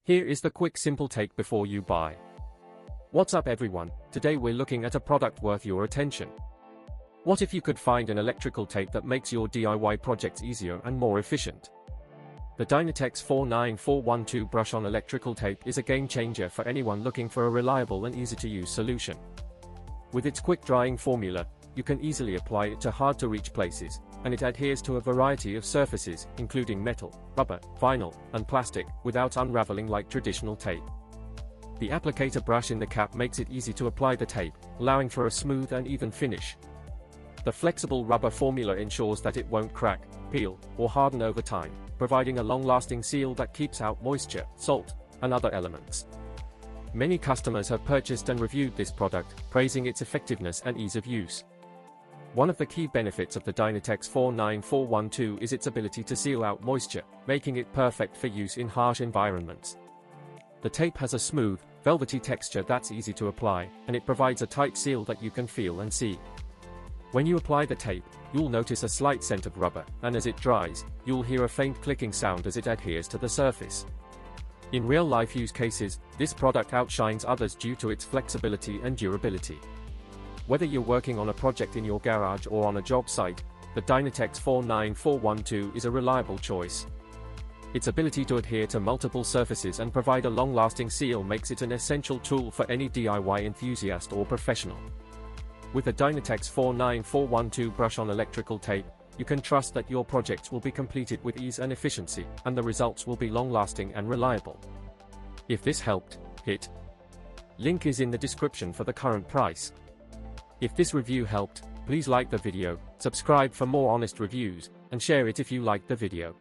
Here is the quick simple take before you buy. What's up everyone, today we're looking at a product worth your attention. What if you could find an electrical tape that makes your DIY projects easier and more efficient? The Dynatex 49412 brush-on electrical tape is a game changer for anyone looking for a reliable and easy-to-use solution. With its quick-drying formula, you can easily apply it to hard-to-reach places, and it adheres to a variety of surfaces, including metal, rubber, vinyl, and plastic, without unraveling like traditional tape. The applicator brush in the cap makes it easy to apply the tape, allowing for a smooth and even finish. The flexible rubber formula ensures that it won't crack, peel, or harden over time, providing a long-lasting seal that keeps out moisture, salt, and other elements. Many customers have purchased and reviewed this product, praising its effectiveness and ease of use. One of the key benefits of the Dynatex 49412 is its ability to seal out moisture, making it perfect for use in harsh environments. The tape has a smooth, velvety texture that's easy to apply, and it provides a tight seal that you can feel and see. When you apply the tape, you'll notice a slight scent of rubber, and as it dries, you'll hear a faint clicking sound as it adheres to the surface. In real-life use cases, this product outshines others due to its flexibility and durability. Whether you're working on a project in your garage or on a job site, the Dynatex 49412 is a reliable choice. Its ability to adhere to multiple surfaces and provide a long-lasting seal makes it an essential tool for any DIY enthusiast or professional. With the Dynatex 49412 brush-on electrical tape, you can trust that your projects will be completed with ease and efficiency, and the results will be long-lasting and reliable. If this helped, hit link is in the description for the current price. If this review helped, please like the video, subscribe for more honest reviews, and share it if you liked the video.